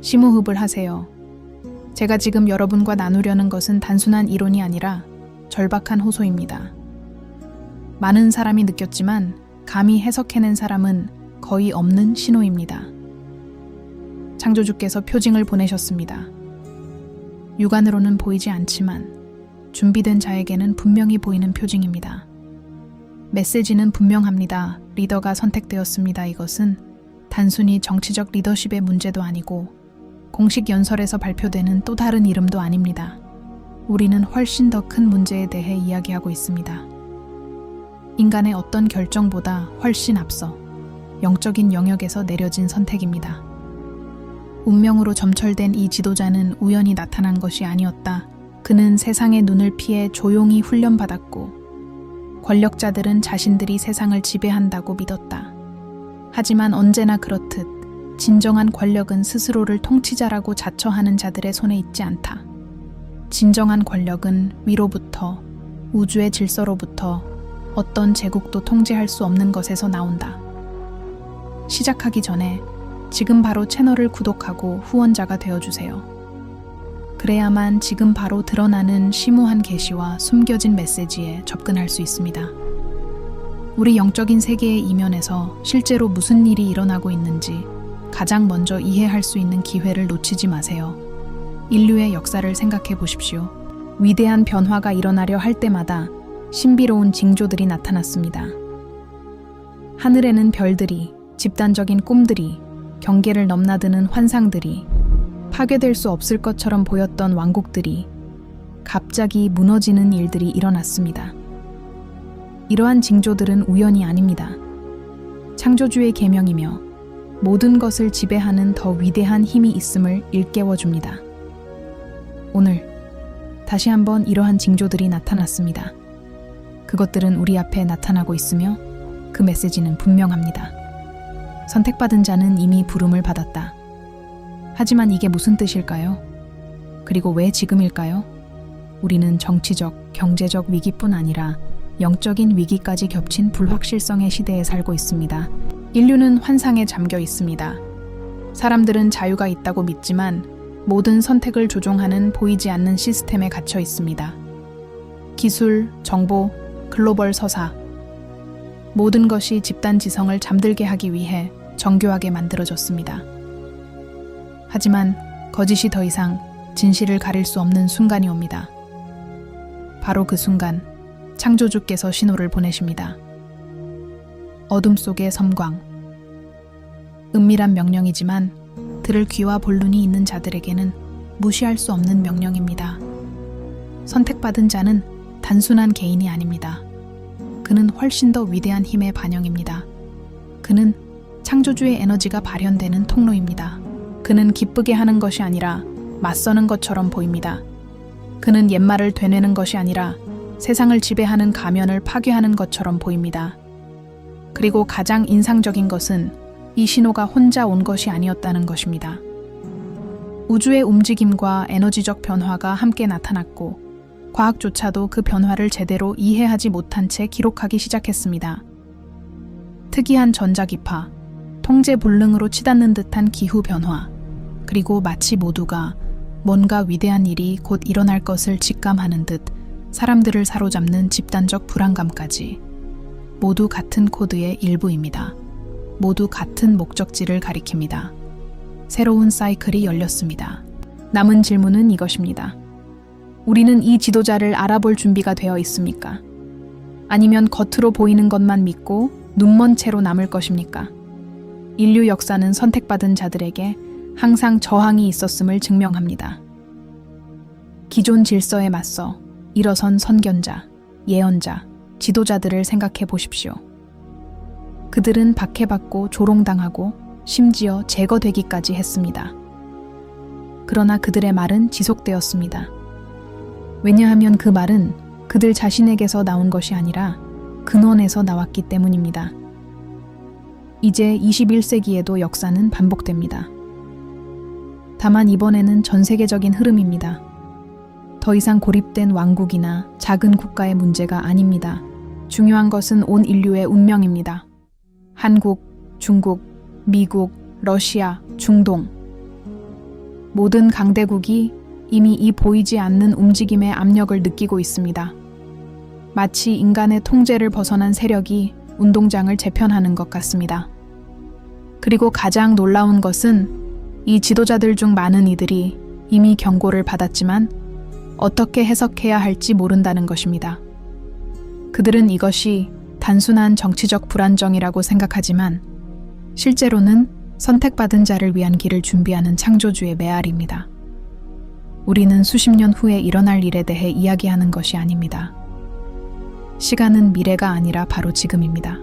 심호흡을 하세요. 제가 지금 여러분과 나누려는 것은 단순한 이론이 아니라 절박한 호소입니다. 많은 사람이 느꼈지만 감히 해석해낸 사람은 거의 없는 신호입니다. 창조주께서 표징을 보내셨습니다. 육안으로는 보이지 않지만 준비된 자에게는 분명히 보이는 표징입니다. 메시지는 분명합니다. 리더가 선택되었습니다. 이것은 단순히 정치적 리더십의 문제도 아니고 공식 연설에서 발표되는 또 다른 이름도 아닙니다. 우리는 훨씬 더 큰 문제에 대해 이야기하고 있습니다. 인간의 어떤 결정보다 훨씬 앞서 영적인 영역에서 내려진 선택입니다. 운명으로 점철된 이 지도자는 우연히 나타난 것이 아니었다. 그는 세상의 눈을 피해 조용히 훈련받았고 권력자들은 자신들이 세상을 지배한다고 믿었다. 하지만 언제나 그렇듯 진정한 권력은 스스로를 통치자라고 자처하는 자들의 손에 있지 않다. 진정한 권력은 위로부터, 우주의 질서로부터 어떤 제국도 통제할 수 없는 것에서 나온다. 시작하기 전에 지금 바로 채널을 구독하고 후원자가 되어주세요. 그래야만 지금 바로 드러나는 심오한 계시와 숨겨진 메시지에 접근할 수 있습니다. 우리 영적인 세계의 이면에서 실제로 무슨 일이 일어나고 있는지 가장 먼저 이해할 수 있는 기회를 놓치지 마세요. 인류의 역사를 생각해 보십시오. 위대한 변화가 일어나려 할 때마다 신비로운 징조들이 나타났습니다. 하늘에는 별들이, 집단적인 꿈들이, 경계를 넘나드는 환상들이, 파괴될 수 없을 것처럼 보였던 왕국들이 갑자기 무너지는 일들이 일어났습니다. 이러한 징조들은 우연이 아닙니다. 창조주의 계명이며 모든 것을 지배하는 더 위대한 힘이 있음을 일깨워줍니다. 오늘 다시 한번 이러한 징조들이 나타났습니다. 그것들은 우리 앞에 나타나고 있으며 그 메시지는 분명합니다. 선택받은 자는 이미 부름을 받았다. 하지만 이게 무슨 뜻일까요? 그리고 왜 지금일까요? 우리는 정치적, 경제적 위기뿐 아니라 영적인 위기까지 겹친 불확실성의 시대에 살고 있습니다. 인류는 환상에 잠겨 있습니다. 사람들은 자유가 있다고 믿지만 모든 선택을 조종하는 보이지 않는 시스템에 갇혀 있습니다. 기술, 정보, 글로벌 서사, 모든 것이 집단 지성을 잠들게 하기 위해 정교하게 만들어졌습니다. 하지만 거짓이 더 이상 진실을 가릴 수 없는 순간이 옵니다. 바로 그 순간 창조주께서 신호를 보내십니다. 어둠 속의 섬광. 은밀한 명령이지만 들을 귀와 볼 눈이 있는 자들에게는 무시할 수 없는 명령입니다. 선택받은 자는 단순한 개인이 아닙니다. 그는 훨씬 더 위대한 힘의 반영입니다. 그는 창조주의 에너지가 발현되는 통로입니다. 그는 기쁘게 하는 것이 아니라 맞서는 것처럼 보입니다. 그는 옛말을 되뇌는 것이 아니라 세상을 지배하는 가면을 파괴하는 것처럼 보입니다. 그리고 가장 인상적인 것은 이 신호가 혼자 온 것이 아니었다는 것입니다. 우주의 움직임과 에너지적 변화가 함께 나타났고 과학조차도 그 변화를 제대로 이해하지 못한 채 기록하기 시작했습니다. 특이한 전자기파, 통제 불능으로 치닫는 듯한 기후 변화, 그리고 마치 모두가 뭔가 위대한 일이 곧 일어날 것을 직감하는 듯 사람들을 사로잡는 집단적 불안감까지 모두 같은 코드의 일부입니다. 모두 같은 목적지를 가리킵니다. 새로운 사이클이 열렸습니다. 남은 질문은 이것입니다. 우리는 이 지도자를 알아볼 준비가 되어 있습니까? 아니면 겉으로 보이는 것만 믿고 눈먼 채로 남을 것입니까? 인류 역사는 선택받은 자들에게 항상 저항이 있었음을 증명합니다. 기존 질서에 맞서 일어선 선견자, 예언자, 지도자들을 생각해 보십시오. 그들은 박해받고 조롱당하고 심지어 제거되기까지 했습니다. 그러나 그들의 말은 지속되었습니다. 왜냐하면 그 말은 그들 자신에게서 나온 것이 아니라 근원에서 나왔기 때문입니다. 이제 21세기에도 역사는 반복됩니다. 다만 이번에는 전 세계적인 흐름입니다. 더 이상 고립된 왕국이나 작은 국가의 문제가 아닙니다. 중요한 것은 온 인류의 운명입니다. 한국, 중국, 미국, 러시아, 중동. 모든 강대국이 이미 이 보이지 않는 움직임의 압력을 느끼고 있습니다. 마치 인간의 통제를 벗어난 세력이 운동장을 재편하는 것 같습니다. 그리고 가장 놀라운 것은 이 지도자들 중 많은 이들이 이미 경고를 받았지만 어떻게 해석해야 할지 모른다는 것입니다. 그들은 이것이 단순한 정치적 불안정이라고 생각하지만 실제로는 선택받은 자를 위한 길을 준비하는 창조주의 메아리입니다. 우리는 수십 년 후에 일어날 일에 대해 이야기하는 것이 아닙니다. 시간은 미래가 아니라 바로 지금입니다.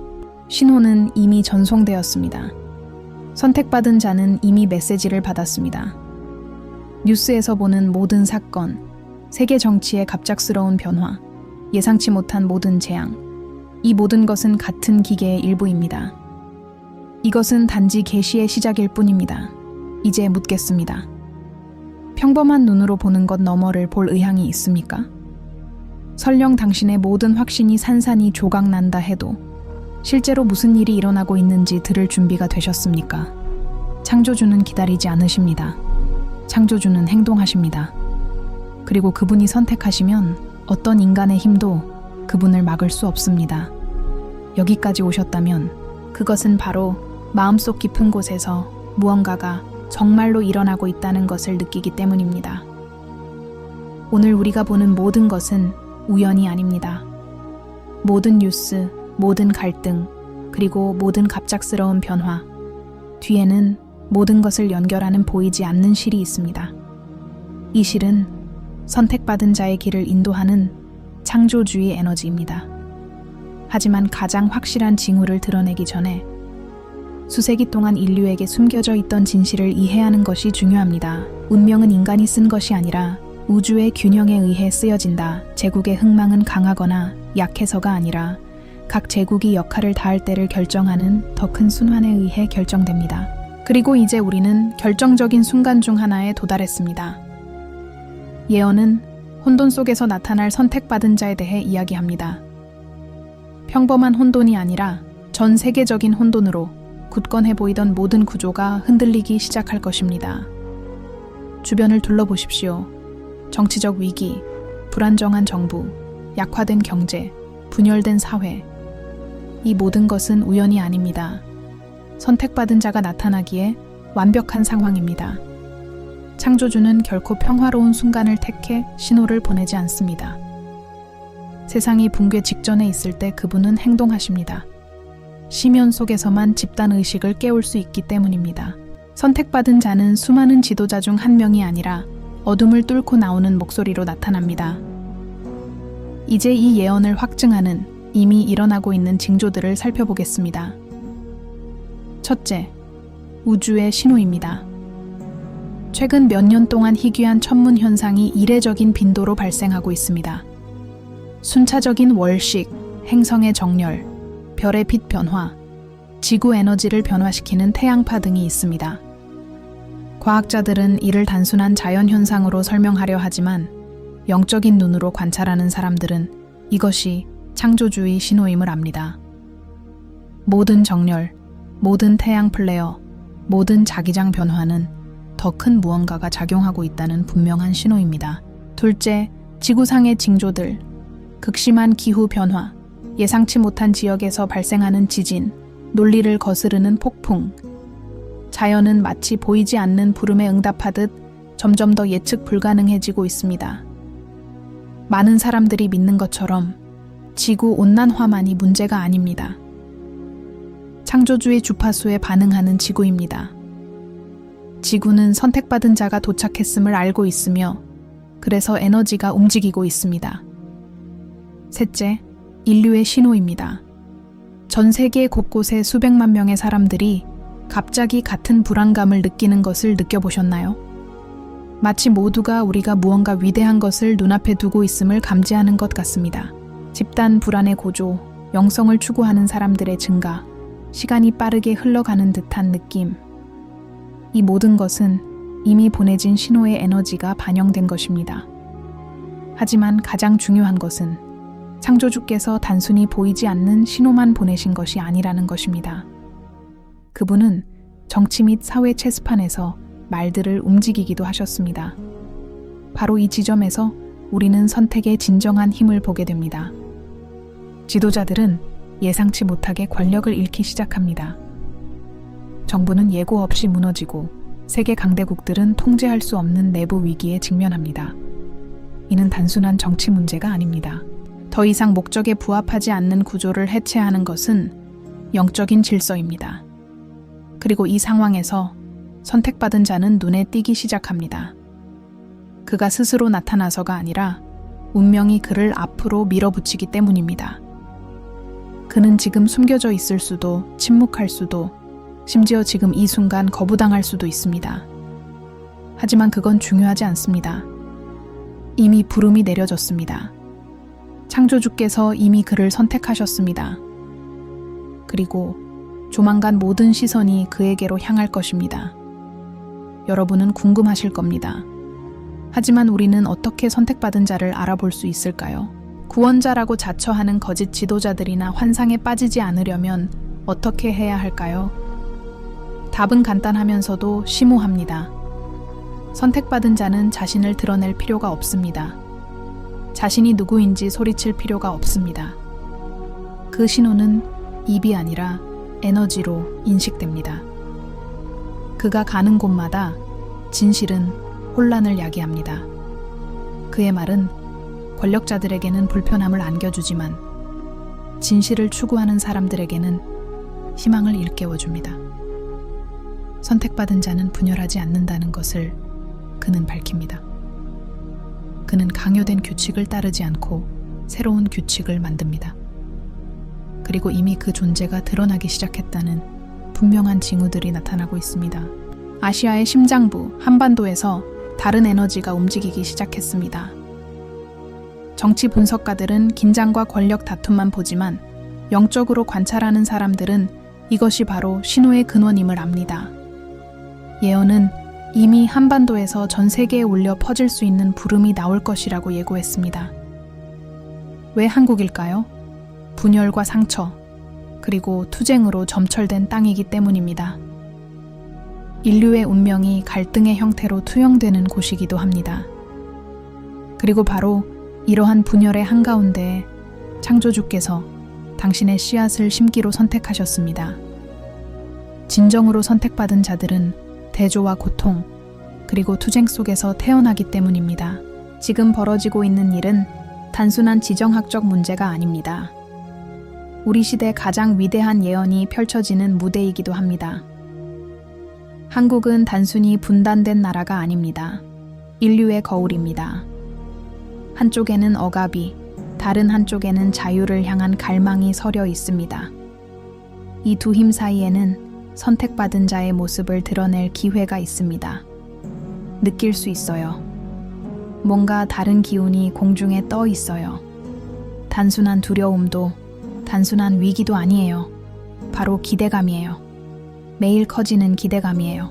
신호는 이미 전송되었습니다. 선택받은 자는 이미 메시지를 받았습니다. 뉴스에서 보는 모든 사건, 세계 정치의 갑작스러운 변화, 예상치 못한 모든 재앙, 이 모든 것은 같은 기계의 일부입니다. 이것은 단지 계시의 시작일 뿐입니다. 이제 묻겠습니다. 평범한 눈으로 보는 것 너머를 볼 의향이 있습니까? 설령 당신의 모든 확신이 산산이 조각난다 해도 실제로 무슨 일이 일어나고 있는지 들을 준비가 되셨습니까? 창조주는 기다리지 않으십니다. 창조주는 행동하십니다. 그리고 그분이 선택하시면 어떤 인간의 힘도 그분을 막을 수 없습니다. 여기까지 오셨다면 그것은 바로 마음속 깊은 곳에서 무언가가 정말로 일어나고 있다는 것을 느끼기 때문입니다. 오늘 우리가 보는 모든 것은 우연이 아닙니다. 모든 뉴스, 모든 갈등, 그리고 모든 갑작스러운 변화, 뒤에는 모든 것을 연결하는 보이지 않는 실이 있습니다. 이 실은 선택받은 자의 길을 인도하는 창조주의 에너지입니다. 하지만 가장 확실한 징후를 드러내기 전에 수세기 동안 인류에게 숨겨져 있던 진실을 이해하는 것이 중요합니다. 운명은 인간이 쓴 것이 아니라 우주의 균형에 의해 쓰여진다. 제국의 흥망은 강하거나 약해서가 아니라 각 제국이 역할을 다할 때를 결정하는 더 큰 순환에 의해 결정됩니다. 그리고 이제 우리는 결정적인 순간 중 하나에 도달했습니다. 예언은 혼돈 속에서 나타날 선택받은 자에 대해 이야기합니다. 평범한 혼돈이 아니라 전 세계적인 혼돈으로 굳건해 보이던 모든 구조가 흔들리기 시작할 것입니다. 주변을 둘러보십시오. 정치적 위기, 불안정한 정부, 약화된 경제, 분열된 사회. 이 모든 것은 우연이 아닙니다. 선택받은 자가 나타나기에 완벽한 상황입니다. 창조주는 결코 평화로운 순간을 택해 신호를 보내지 않습니다. 세상이 붕괴 직전에 있을 때 그분은 행동하십니다. 심연 속에서만 집단의식을 깨울 수 있기 때문입니다. 선택받은 자는 수많은 지도자 중 한 명이 아니라 어둠을 뚫고 나오는 목소리로 나타납니다. 이제 이 예언을 확증하는 이미 일어나고 있는 징조들을 살펴보겠습니다. 첫째, 우주의 신호입니다. 최근 몇 년 동안 희귀한 천문 현상이 이례적인 빈도로 발생하고 있습니다. 순차적인 월식, 행성의 정렬, 별의 빛 변화, 지구 에너지를 변화시키는 태양파 등이 있습니다. 과학자들은 이를 단순한 자연현상으로 설명하려 하지만 영적인 눈으로 관찰하는 사람들은 이것이 창조주의 신호임을 압니다. 모든 정렬, 모든 태양 플레어, 모든 자기장 변화는 더 큰 무언가가 작용하고 있다는 분명한 신호입니다. 둘째, 지구상의 징조들, 극심한 기후 변화, 예상치 못한 지역에서 발생하는 지진, 논리를 거스르는 폭풍. 자연은 마치 보이지 않는 부름에 응답하듯 점점 더 예측 불가능해지고 있습니다. 많은 사람들이 믿는 것처럼 지구 온난화만이 문제가 아닙니다. 창조주의 주파수에 반응하는 지구입니다. 지구는 선택받은 자가 도착했음을 알고 있으며 그래서 에너지가 움직이고 있습니다. 셋째, 인류의 신호입니다. 전 세계 곳곳에 수백만 명의 사람들이 갑자기 같은 불안감을 느끼는 것을 느껴보셨나요? 마치 모두가 우리가 무언가 위대한 것을 눈앞에 두고 있음을 감지하는 것 같습니다. 집단 불안의 고조, 영성을 추구하는 사람들의 증가, 시간이 빠르게 흘러가는 듯한 느낌. 이 모든 것은 이미 보내진 신호의 에너지가 반영된 것입니다. 하지만 가장 중요한 것은 창조주께서 단순히 보이지 않는 신호만 보내신 것이 아니라는 것입니다. 그분은 정치 및 사회 체스판에서 말들을 움직이기도 하셨습니다. 바로 이 지점에서 우리는 선택의 진정한 힘을 보게 됩니다. 지도자들은 예상치 못하게 권력을 잃기 시작합니다. 정부는 예고 없이 무너지고 세계 강대국들은 통제할 수 없는 내부 위기에 직면합니다. 이는 단순한 정치 문제가 아닙니다. 더 이상 목적에 부합하지 않는 구조를 해체하는 것은 영적인 질서입니다. 그리고 이 상황에서 선택받은 자는 눈에 띄기 시작합니다. 그가 스스로 나타나서가 아니라 운명이 그를 앞으로 밀어붙이기 때문입니다. 그는 지금 숨겨져 있을 수도, 침묵할 수도, 심지어 지금 이 순간 거부당할 수도 있습니다. 하지만 그건 중요하지 않습니다. 이미 부름이 내려졌습니다. 창조주께서 이미 그를 선택하셨습니다. 그리고 조만간 모든 시선이 그에게로 향할 것입니다. 여러분은 궁금하실 겁니다. 하지만 우리는 어떻게 선택받은 자를 알아볼 수 있을까요? 구원자라고 자처하는 거짓 지도자들이나 환상에 빠지지 않으려면 어떻게 해야 할까요? 답은 간단하면서도 심오합니다. 선택받은 자는 자신을 드러낼 필요가 없습니다. 자신이 누구인지 소리칠 필요가 없습니다. 그 신호는 입이 아니라 에너지로 인식됩니다. 그가 가는 곳마다 진실은 혼란을 야기합니다. 그의 말은 권력자들에게는 불편함을 안겨주지만 진실을 추구하는 사람들에게는 희망을 일깨워줍니다. 선택받은 자는 분열하지 않는다는 것을 그는 밝힙니다. 그는 강요된 규칙을 따르지 않고 새로운 규칙을 만듭니다. 그리고 이미 그 존재가 드러나기 시작했다는 분명한 징후들이 나타나고 있습니다. 아시아의 심장부, 한반도에서 다른 에너지가 움직이기 시작했습니다. 정치 분석가들은 긴장과 권력 다툼만 보지만 영적으로 관찰하는 사람들은 이것이 바로 신호의 근원임을 압니다. 예언은 이미 한반도에서 전 세계에 울려 퍼질 수 있는 부름이 나올 것이라고 예고했습니다. 왜 한국일까요? 분열과 상처, 그리고 투쟁으로 점철된 땅이기 때문입니다. 인류의 운명이 갈등의 형태로 투영되는 곳이기도 합니다. 그리고 바로 이러한 분열의 한가운데 창조주께서 당신의 씨앗을 심기로 선택하셨습니다. 진정으로 선택받은 자들은 대조와 고통, 그리고 투쟁 속에서 태어나기 때문입니다. 지금 벌어지고 있는 일은 단순한 지정학적 문제가 아닙니다. 우리 시대 가장 위대한 예언이 펼쳐지는 무대이기도 합니다. 한국은 단순히 분단된 나라가 아닙니다. 인류의 거울입니다. 한쪽에는 억압이, 다른 한쪽에는 자유를 향한 갈망이 서려 있습니다. 이 두 힘 사이에는 선택받은 자의 모습을 드러낼 기회가 있습니다. 느낄 수 있어요. 뭔가 다른 기운이 공중에 떠 있어요. 단순한 두려움도, 단순한 위기도 아니에요. 바로 기대감이에요. 매일 커지는 기대감이에요.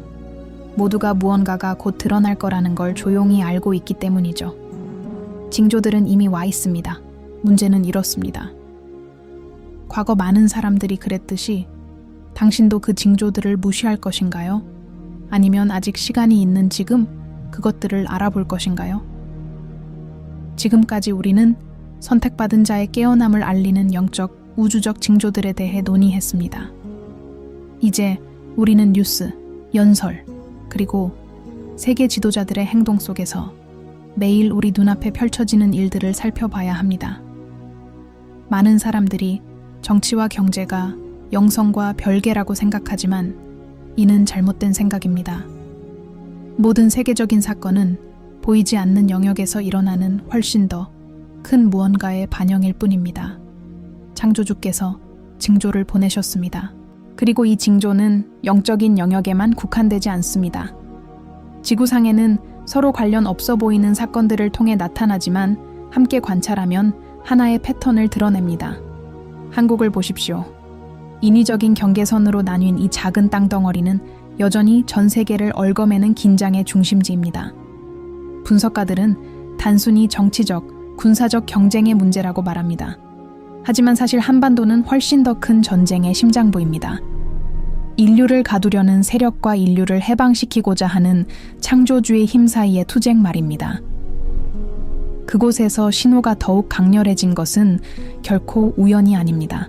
모두가 무언가가 곧 드러날 거라는 걸 조용히 알고 있기 때문이죠. 징조들은 이미 와 있습니다. 문제는 이렇습니다. 과거 많은 사람들이 그랬듯이 당신도 그 징조들을 무시할 것인가요? 아니면 아직 시간이 있는 지금 그것들을 알아볼 것인가요? 지금까지 우리는 선택받은 자의 깨어남을 알리는 영적, 우주적 징조들에 대해 논의했습니다. 이제 우리는 뉴스, 연설, 그리고 세계 지도자들의 행동 속에서 매일 우리 눈앞에 펼쳐지는 일들을 살펴봐야 합니다. 많은 사람들이 정치와 경제가 영성과 별개라고 생각하지만 이는 잘못된 생각입니다. 모든 세계적인 사건은 보이지 않는 영역에서 일어나는 훨씬 더 큰 무언가의 반영일 뿐입니다. 창조주께서 징조를 보내셨습니다. 그리고 이 징조는 영적인 영역에만 국한되지 않습니다. 지구상에는 서로 관련 없어 보이는 사건들을 통해 나타나지만 함께 관찰하면 하나의 패턴을 드러냅니다. 한국을 보십시오. 인위적인 경계선으로 나뉜 이 작은 땅덩어리는 여전히 전 세계를 얽어매는 긴장의 중심지입니다. 분석가들은 단순히 정치적, 군사적 경쟁의 문제라고 말합니다. 하지만 사실 한반도는 훨씬 더 큰 전쟁의 심장부입니다. 인류를 가두려는 세력과 인류를 해방시키고자 하는 창조주의 힘 사이의 투쟁 말입니다. 그곳에서 신호가 더욱 강렬해진 것은 결코 우연이 아닙니다.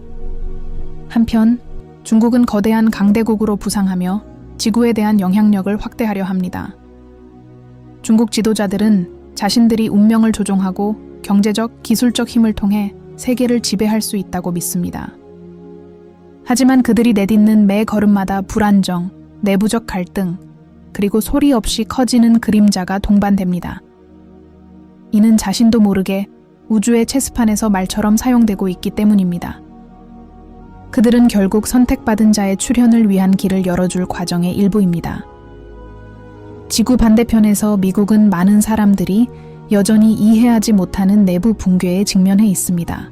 한편 중국은 거대한 강대국으로 부상하며 지구에 대한 영향력을 확대하려 합니다. 중국 지도자들은 자신들이 운명을 조종하고 경제적, 기술적 힘을 통해 세계를 지배할 수 있다고 믿습니다. 하지만 그들이 내딛는 매 걸음마다 불안정, 내부적 갈등, 그리고 소리 없이 커지는 그림자가 동반됩니다. 이는 자신도 모르게 우주의 체스판에서 말처럼 사용되고 있기 때문입니다. 그들은 결국 선택받은 자의 출현을 위한 길을 열어줄 과정의 일부입니다. 지구 반대편에서 미국은 많은 사람들이 여전히 이해하지 못하는 내부 붕괴에 직면해 있습니다.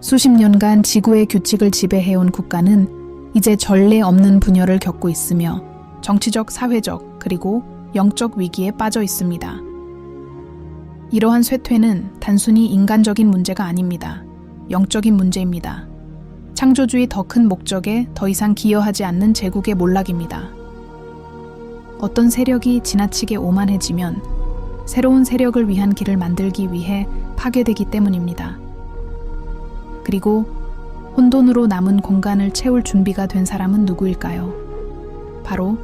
수십 년간 지구의 규칙을 지배해온 국가는 이제 전례 없는 분열을 겪고 있으며 정치적, 사회적, 그리고 영적 위기에 빠져 있습니다. 이러한 쇠퇴는 단순히 인간적인 문제가 아닙니다. 영적인 문제입니다. 창조주의 더 큰 목적에 더 이상 기여하지 않는 제국의 몰락입니다. 어떤 세력이 지나치게 오만해지면 새로운 세력을 위한 길을 만들기 위해 파괴되기 때문입니다. 그리고 혼돈으로 남은 공간을 채울 준비가 된 사람은 누구일까요? 바로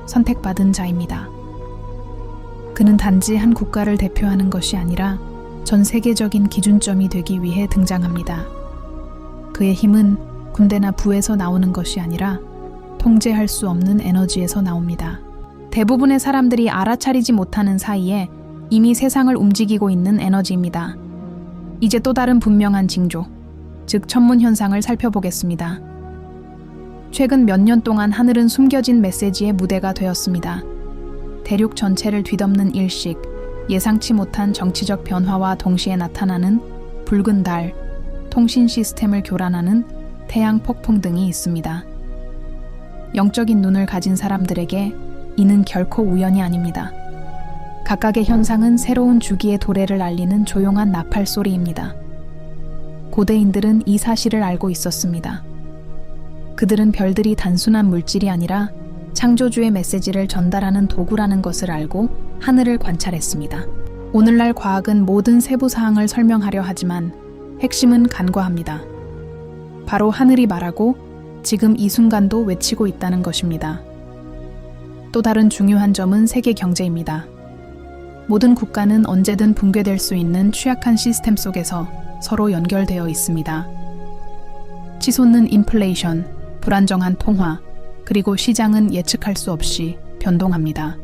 선택받은 자입니다. 그는 단지 한 국가를 대표하는 것이 아니라 전 세계적인 기준점이 되기 위해 등장합니다. 그의 힘은 군대나 부에서 나오는 것이 아니라 통제할 수 없는 에너지에서 나옵니다. 대부분의 사람들이 알아차리지 못하는 사이에 이미 세상을 움직이고 있는 에너지입니다. 이제 또 다른 분명한 징조, 즉 천문 현상을 살펴보겠습니다. 최근 몇 년 동안 하늘은 숨겨진 메시지의 무대가 되었습니다. 대륙 전체를 뒤덮는 일식, 예상치 못한 정치적 변화와 동시에 나타나는 붉은 달, 통신 시스템을 교란하는 태양 폭풍 등이 있습니다. 영적인 눈을 가진 사람들에게 이는 결코 우연이 아닙니다. 각각의 현상은 새로운 주기의 도래를 알리는 조용한 나팔 소리입니다. 고대인들은 이 사실을 알고 있었습니다. 그들은 별들이 단순한 물질이 아니라 창조주의 메시지를 전달하는 도구라는 것을 알고 하늘을 관찰했습니다. 오늘날 과학은 모든 세부 사항을 설명하려 하지만 핵심은 간과합니다. 바로 하늘이 말하고 지금 이 순간도 외치고 있다는 것입니다. 또 다른 중요한 점은 세계 경제입니다. 모든 국가는 언제든 붕괴될 수 있는 취약한 시스템 속에서 서로 연결되어 있습니다. 치솟는 인플레이션, 불안정한 통화, 그리고 시장은 예측할 수 없이 변동합니다.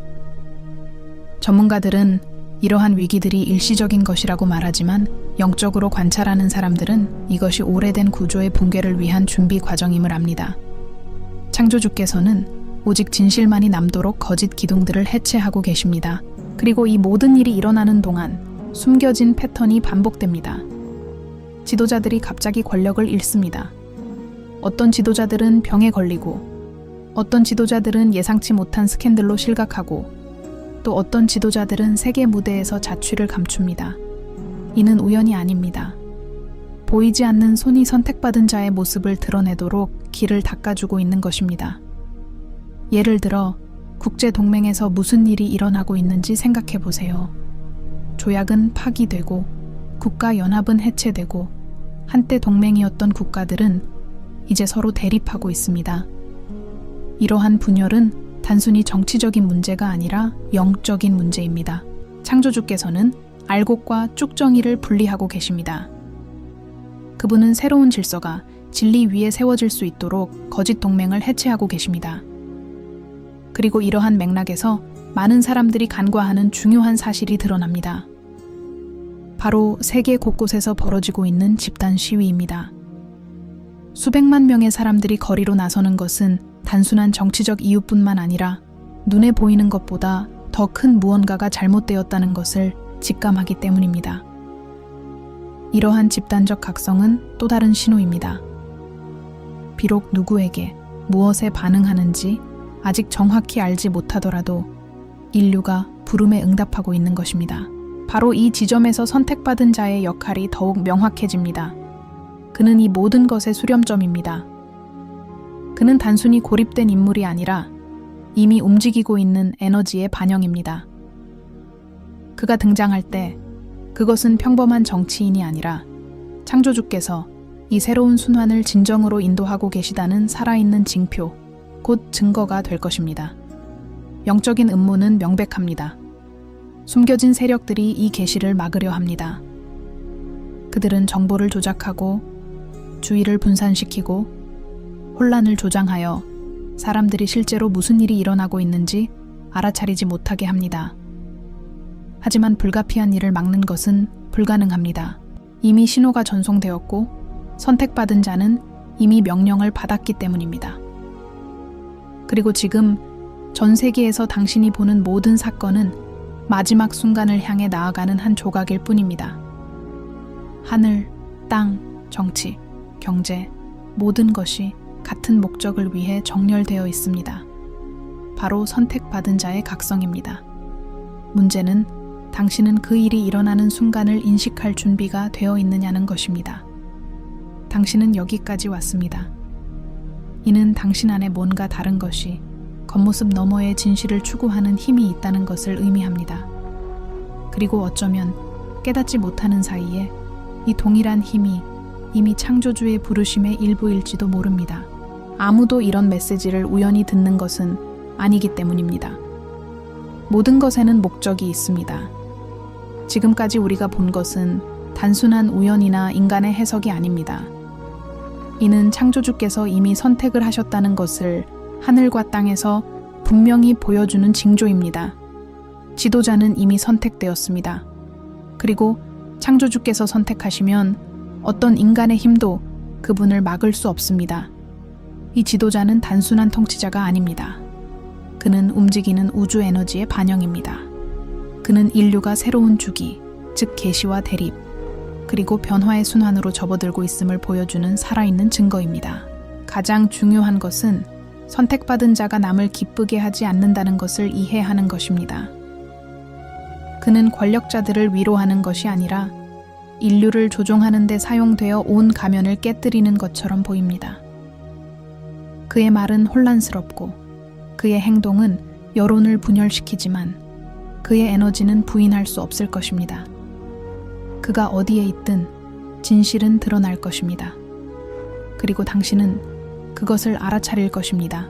전문가들은 이러한 위기들이 일시적인 것이라고 말하지만 영적으로 관찰하는 사람들은 이것이 오래된 구조의 붕괴를 위한 준비 과정임을 압니다. 창조주께서는 오직 진실만이 남도록 거짓 기둥들을 해체하고 계십니다. 그리고 이 모든 일이 일어나는 동안 숨겨진 패턴이 반복됩니다. 지도자들이 갑자기 권력을 잃습니다. 어떤 지도자들은 병에 걸리고, 어떤 지도자들은 예상치 못한 스캔들로 실각하고, 또 어떤 지도자들은 세계 무대에서 자취를 감춥니다. 이는 우연이 아닙니다. 보이지 않는 손이 선택받은 자의 모습을 드러내도록 길을 닦아주고 있는 것입니다. 예를 들어 국제동맹에서 무슨 일이 일어나고 있는지 생각해 보세요. 조약은 파기되고 국가연합은 해체되고 한때 동맹이었던 국가들은 이제 서로 대립하고 있습니다. 이러한 분열은 단순히 정치적인 문제가 아니라 영적인 문제입니다. 창조주께서는 알곡과 쭉정이를 분리하고 계십니다. 그분은 새로운 질서가 진리 위에 세워질 수 있도록 거짓 동맹을 해체하고 계십니다. 그리고 이러한 맥락에서 많은 사람들이 간과하는 중요한 사실이 드러납니다. 바로 세계 곳곳에서 벌어지고 있는 집단 시위입니다. 수백만 명의 사람들이 거리로 나서는 것은 단순한 정치적 이유뿐만 아니라 눈에 보이는 것보다 더 큰 무언가가 잘못되었다는 것을 직감하기 때문입니다. 이러한 집단적 각성은 또 다른 신호입니다. 비록 누구에게 무엇에 반응하는지 아직 정확히 알지 못하더라도 인류가 부름에 응답하고 있는 것입니다. 바로 이 지점에서 선택받은 자의 역할이 더욱 명확해집니다. 그는 이 모든 것의 수렴점입니다. 그는 단순히 고립된 인물이 아니라 이미 움직이고 있는 에너지의 반영입니다. 그가 등장할 때 그것은 평범한 정치인이 아니라 창조주께서 이 새로운 순환을 진정으로 인도하고 계시다는 살아있는 징표, 곧 증거가 될 것입니다. 영적인 음모는 명백합니다. 숨겨진 세력들이 이 계시를 막으려 합니다. 그들은 정보를 조작하고 주의를 분산시키고 혼란을 조장하여 사람들이 실제로 무슨 일이 일어나고 있는지 알아차리지 못하게 합니다. 하지만 불가피한 일을 막는 것은 불가능합니다. 이미 신호가 전송되었고 선택받은 자는 이미 명령을 받았기 때문입니다. 그리고 지금 전 세계에서 당신이 보는 모든 사건은 마지막 순간을 향해 나아가는 한 조각일 뿐입니다. 하늘, 땅, 정치, 경제, 모든 것이 같은 목적을 위해 정렬되어 있습니다. 바로 선택받은 자의 각성입니다. 문제는 당신은 그 일이 일어나는 순간을 인식할 준비가 되어 있느냐는 것입니다. 당신은 여기까지 왔습니다. 이는 당신 안에 뭔가 다른 것이 겉모습 너머의 진실을 추구하는 힘이 있다는 것을 의미합니다. 그리고 어쩌면 깨닫지 못하는 사이에 이 동일한 힘이 이미 창조주의 부르심의 일부일지도 모릅니다. 아무도 이런 메시지를 우연히 듣는 것은 아니기 때문입니다. 모든 것에는 목적이 있습니다. 지금까지 우리가 본 것은 단순한 우연이나 인간의 해석이 아닙니다. 이는 창조주께서 이미 선택을 하셨다는 것을 하늘과 땅에서 분명히 보여주는 징조입니다. 지도자는 이미 선택되었습니다. 그리고 창조주께서 선택하시면 어떤 인간의 힘도 그분을 막을 수 없습니다. 이 지도자는 단순한 통치자가 아닙니다. 그는 움직이는 우주 에너지의 반영입니다. 그는 인류가 새로운 주기, 즉 계시와 대립, 그리고 변화의 순환으로 접어들고 있음을 보여주는 살아있는 증거입니다. 가장 중요한 것은 선택받은 자가 남을 기쁘게 하지 않는다는 것을 이해하는 것입니다. 그는 권력자들을 위로하는 것이 아니라 인류를 조종하는 데 사용되어 온 가면을 깨뜨리는 것처럼 보입니다. 그의 말은 혼란스럽고 그의 행동은 여론을 분열시키지만 그의 에너지는 부인할 수 없을 것입니다. 그가 어디에 있든 진실은 드러날 것입니다. 그리고 당신은 그것을 알아차릴 것입니다.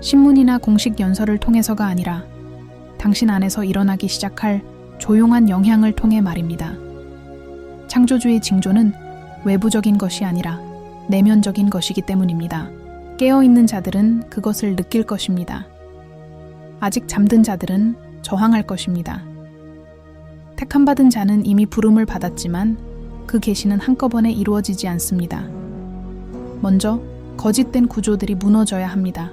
신문이나 공식 연설을 통해서가 아니라 당신 안에서 일어나기 시작할 조용한 영향을 통해 말입니다. 창조주의 징조는 외부적인 것이 아니라 내면적인 것이기 때문입니다. 깨어있는 자들은 그것을 느낄 것입니다. 아직 잠든 자들은 저항할 것입니다. 택함받은 자는 이미 부름을 받았지만 그 계시는 한꺼번에 이루어지지 않습니다. 먼저 거짓된 구조들이 무너져야 합니다.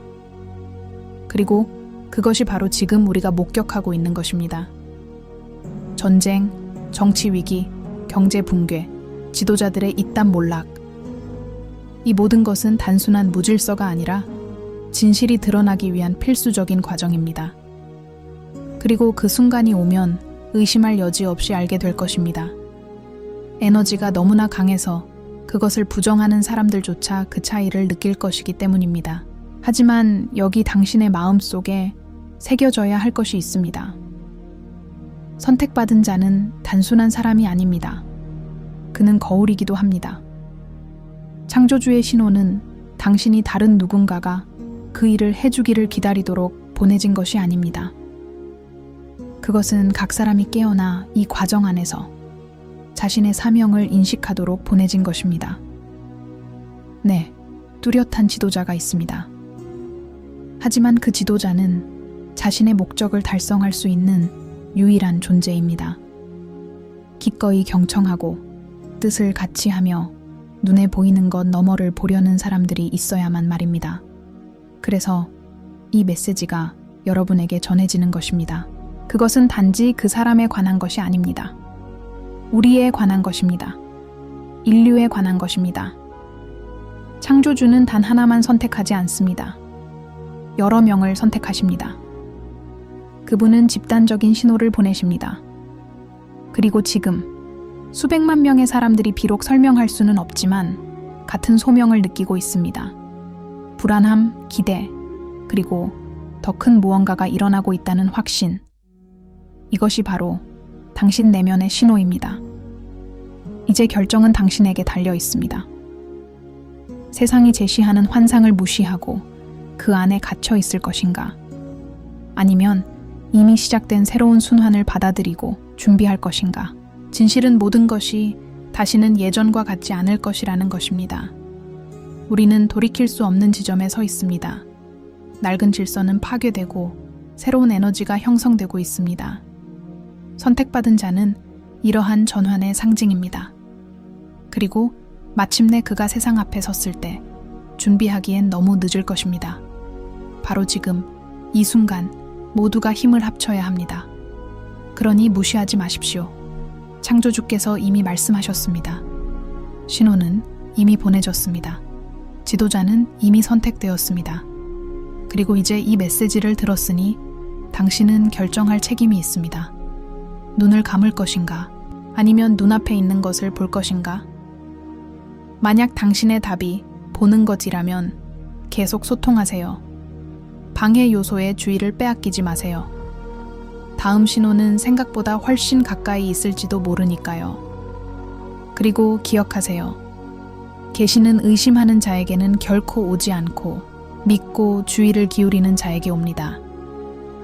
그리고 그것이 바로 지금 우리가 목격하고 있는 것입니다. 전쟁, 정치 위기, 경제 붕괴, 지도자들의 이딴 몰락. 이 모든 것은 단순한 무질서가 아니라 진실이 드러나기 위한 필수적인 과정입니다. 그리고 그 순간이 오면 의심할 여지 없이 알게 될 것입니다. 에너지가 너무나 강해서 그것을 부정하는 사람들조차 그 차이를 느낄 것이기 때문입니다. 하지만 여기 당신의 마음 속에 새겨져야 할 것이 있습니다. 선택받은 자는 단순한 사람이 아닙니다. 그는 거울이기도 합니다. 창조주의 신호는 당신이 다른 누군가가 그 일을 해주기를 기다리도록 보내진 것이 아닙니다. 그것은 각 사람이 깨어나 이 과정 안에서 자신의 사명을 인식하도록 보내진 것입니다. 네, 뚜렷한 지도자가 있습니다. 하지만 그 지도자는 자신의 목적을 달성할 수 있는 유일한 존재입니다. 기꺼이 경청하고 뜻을 같이 하며 눈에 보이는 것 너머를 보려는 사람들이 있어야만 말입니다. 그래서 이 메시지가 여러분에게 전해지는 것입니다. 그것은 단지 그 사람에 관한 것이 아닙니다. 우리에 관한 것입니다. 인류에 관한 것입니다. 창조주는 단 하나만 선택하지 않습니다. 여러 명을 선택하십니다. 그분은 집단적인 신호를 보내십니다. 그리고 지금 수백만 명의 사람들이 비록 설명할 수는 없지만 같은 소명을 느끼고 있습니다. 불안함, 기대, 그리고 더 큰 무언가가 일어나고 있다는 확신. 이것이 바로 당신 내면의 신호입니다. 이제 결정은 당신에게 달려 있습니다. 세상이 제시하는 환상을 무시하고 그 안에 갇혀 있을 것인가? 아니면 이미 시작된 새로운 순환을 받아들이고 준비할 것인가? 진실은 모든 것이 다시는 예전과 같지 않을 것이라는 것입니다. 우리는 돌이킬 수 없는 지점에 서 있습니다. 낡은 질서는 파괴되고 새로운 에너지가 형성되고 있습니다. 선택받은 자는 이러한 전환의 상징입니다. 그리고 마침내 그가 세상 앞에 섰을 때 준비하기엔 너무 늦을 것입니다. 바로 지금, 이 순간 모두가 힘을 합쳐야 합니다. 그러니 무시하지 마십시오. 창조주께서 이미 말씀하셨습니다. 신호는 이미 보내졌습니다. 지도자는 이미 선택되었습니다. 그리고 이제 이 메시지를 들었으니 당신은 결정할 책임이 있습니다. 눈을 감을 것인가? 아니면 눈앞에 있는 것을 볼 것인가? 만약 당신의 답이 보는 것이라면 계속 소통하세요. 방해 요소의 주의를 빼앗기지 마세요. 다음 신호는 생각보다 훨씬 가까이 있을지도 모르니까요. 그리고 기억하세요. 계시는 의심하는 자에게는 결코 오지 않고 믿고 주의를 기울이는 자에게 옵니다.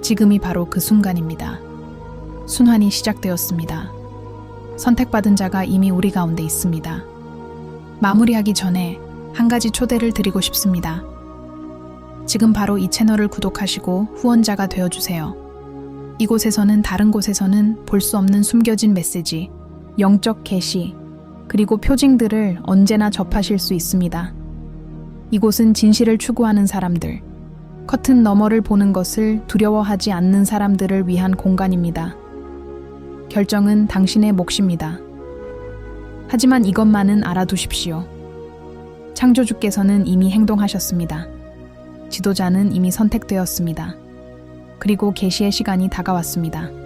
지금이 바로 그 순간입니다. 순환이 시작되었습니다. 선택받은 자가 이미 우리 가운데 있습니다. 마무리하기 전에 한 가지 초대를 드리고 싶습니다. 지금 바로 이 채널을 구독하시고 후원자가 되어주세요. 이곳에서는 다른 곳에서는 볼 수 없는 숨겨진 메시지, 영적 계시, 그리고 표징들을 언제나 접하실 수 있습니다. 이곳은 진실을 추구하는 사람들, 커튼 너머를 보는 것을 두려워하지 않는 사람들을 위한 공간입니다. 결정은 당신의 몫입니다. 하지만 이것만은 알아두십시오. 창조주께서는 이미 행동하셨습니다. 지도자는 이미 선택되었습니다. 그리고 계시의 시간이 다가왔습니다.